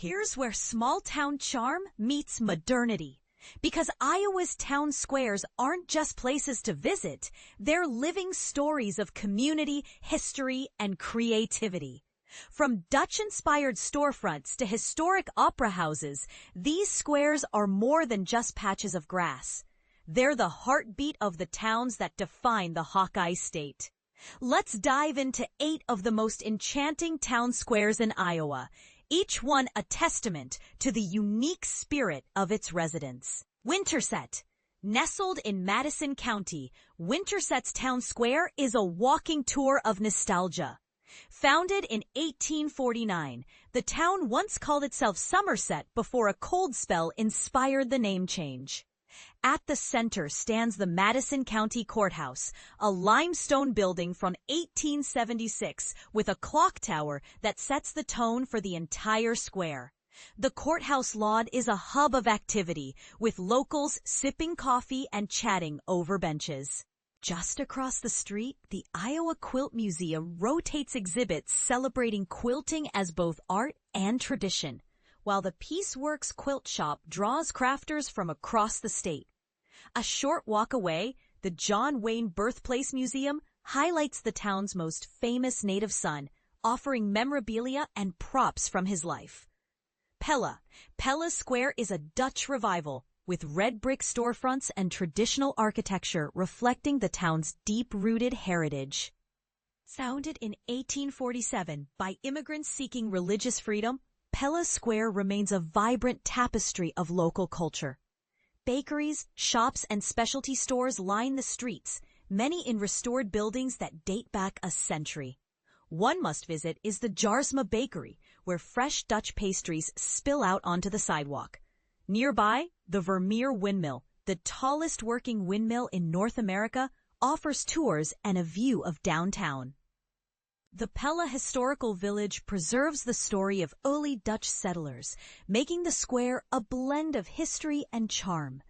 Here's where small-town charm meets modernity. Because Iowa's town squares aren't just places to visit, they're living stories of community, history, and creativity. From Dutch-inspired storefronts to historic opera houses, these squares are more than just patches of grass. They're the heartbeat of the towns that define the Hawkeye State. Let's dive into 8 of the most enchanting town squares in Iowa, each one a testament to the unique spirit of its residents. Winterset. Nestled in Madison County, Winterset's town square is a walking tour of nostalgia. Founded in 1849, the town once called itself Somerset before a cold spell inspired the name change. At the center stands the Madison County Courthouse, a limestone building from 1876 with a clock tower that sets the tone for the entire square. The courthouse lawn is a hub of activity, with locals sipping coffee and chatting over benches. Just across the street, the Iowa Quilt Museum rotates exhibits celebrating quilting as both art and tradition, while the Pieceworks Quilt Shop draws crafters from across the state. A short walk away, the John Wayne Birthplace Museum highlights the town's most famous native son, offering memorabilia and props from his life. Pella. Pella Square is a Dutch revival, with red brick storefronts and traditional architecture reflecting the town's deep-rooted heritage. Founded in 1847 by immigrants seeking religious freedom, Pella Square remains a vibrant tapestry of local culture. Bakeries, shops, and specialty stores line the streets, many in restored buildings that date back a century. One must visit is the Jarsma Bakery, where fresh Dutch pastries spill out onto the sidewalk. Nearby, the Vermeer Windmill, the tallest working windmill in North America, offers tours and a view of downtown. The Pella Historical Village preserves the story of early Dutch settlers, making the square a blend of history and charm.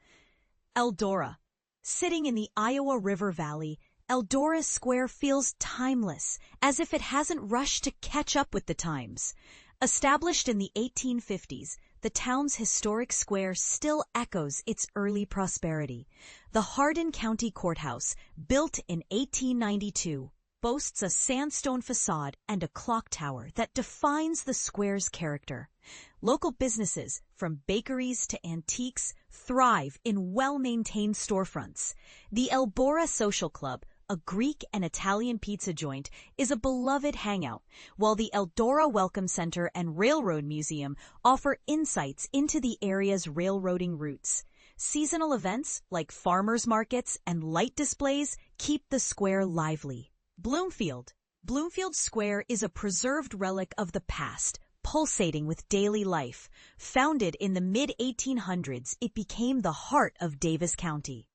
Eldora. Sitting in the Iowa River Valley, Eldora Square feels timeless, as if it hasn't rushed to catch up with the times. Established in the 1850s, the town's historic square still echoes its early prosperity. The Hardin County Courthouse, built in 1892, boasts a sandstone facade and a clock tower that defines the square's character. Local businesses, from bakeries to antiques, thrive in well-maintained storefronts. The Eldora Social Club, a Greek and Italian pizza joint, is a beloved hangout, while the Eldora Welcome Center and Railroad Museum offer insights into the area's railroading routes. Seasonal events like farmers markets and light displays keep the square lively. Bloomfield. Bloomfield Square is a preserved relic of the past, pulsating with daily life. Founded in the mid-1800s, it became the heart of Davis County.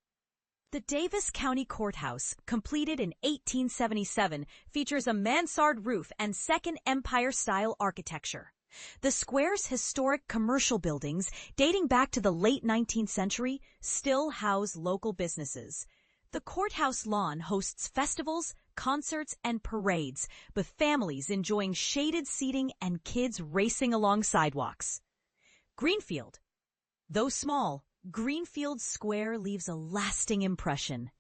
The Davis County Courthouse, completed in 1877, features a mansard roof and Second Empire-style architecture. The square's historic commercial buildings, dating back to the late 19th century, still house local businesses. The courthouse lawn hosts festivals, concerts, and parades, with families enjoying shaded seating and kids racing along sidewalks. Greenfield. Though small, Greenfield Square leaves a lasting impression.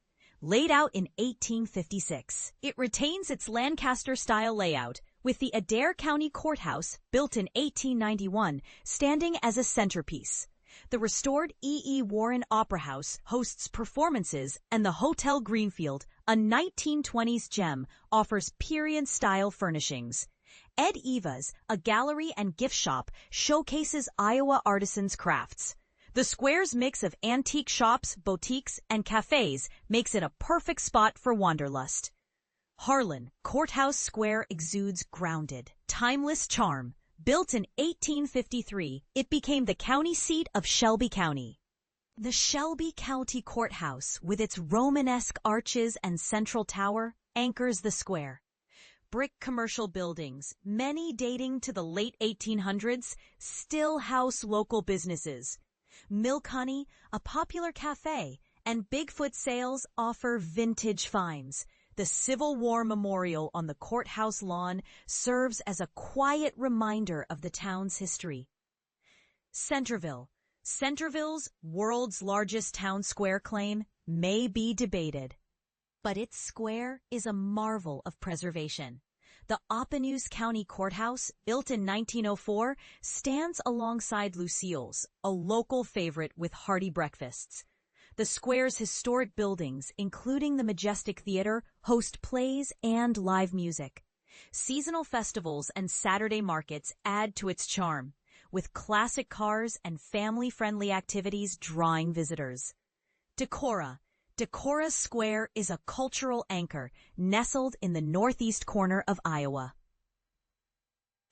Laid out in 1856, it retains its Lancaster-style layout, with the Adair County Courthouse, built in 1891, standing as a centerpiece. The restored E. Warren Opera House hosts performances, and the Hotel Greenfield, a 1920s gem, offers period-style furnishings. Ed Eva's, a gallery and gift shop, showcases Iowa artisans' crafts. The square's mix of antique shops, boutiques, and cafés makes it a perfect spot for wanderlust. Harlan. Courthouse Square exudes grounded, timeless charm. Built in 1853, it became the county seat of Shelby County. The Shelby County Courthouse, with its Romanesque arches and central tower, anchors the square. Brick commercial buildings, many dating to the late 1800s, still house local businesses. Milk Honey, a popular cafe, and Bigfoot sales offer vintage finds. The Civil War Memorial on the courthouse lawn serves as a quiet reminder of the town's history. Centerville. Centerville's world's largest town square claim may be debated, but its square is a marvel of preservation. The Oppanuse County Courthouse, built in 1904, stands alongside Lucille's, a local favorite with hearty breakfasts. The square's historic buildings, including the Majestic Theater, host plays and live music. Seasonal festivals and Saturday markets add to its charm, with classic cars and family-friendly activities drawing visitors. Decorah. Decorah Square is a cultural anchor nestled in the northeast corner of Iowa.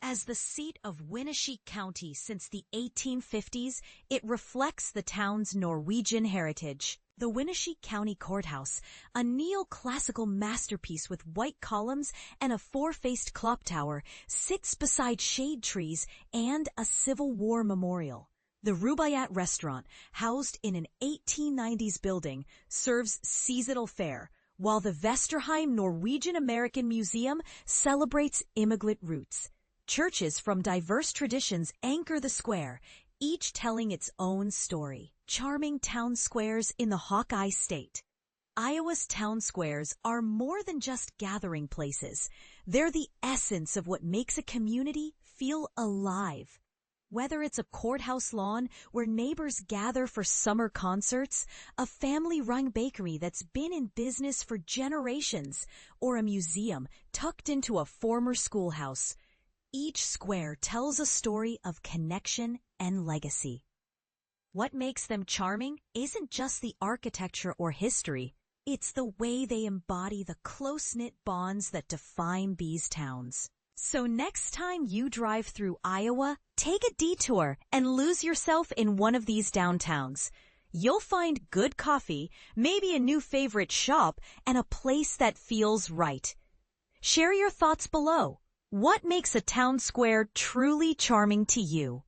As the seat of Winneshiek County since the 1850s, it reflects the town's Norwegian heritage. The Winneshiek County Courthouse, a neoclassical masterpiece with white columns and a four-faced clock tower, sits beside shade trees and a Civil War memorial. The Rubaiyat restaurant, housed in an 1890s building, serves seasonal fare, while the Vesterheim Norwegian-American Museum celebrates immigrant roots. Churches from diverse traditions anchor the square, each telling its own story. Charming town squares in the Hawkeye State. Iowa's town squares are more than just gathering places. They're the essence of what makes a community feel alive. Whether it's a courthouse lawn where neighbors gather for summer concerts, a family-run bakery that's been in business for generations, or a museum tucked into a former schoolhouse, each square tells a story of connection and legacy. What makes them charming isn't just the architecture or history, it's the way they embody the close-knit bonds that define these towns. So next time you drive through Iowa, take a detour and lose yourself in one of these downtowns. You'll find good coffee, maybe a new favorite shop, and a place that feels right. Share your thoughts below. What makes a town square truly charming to you?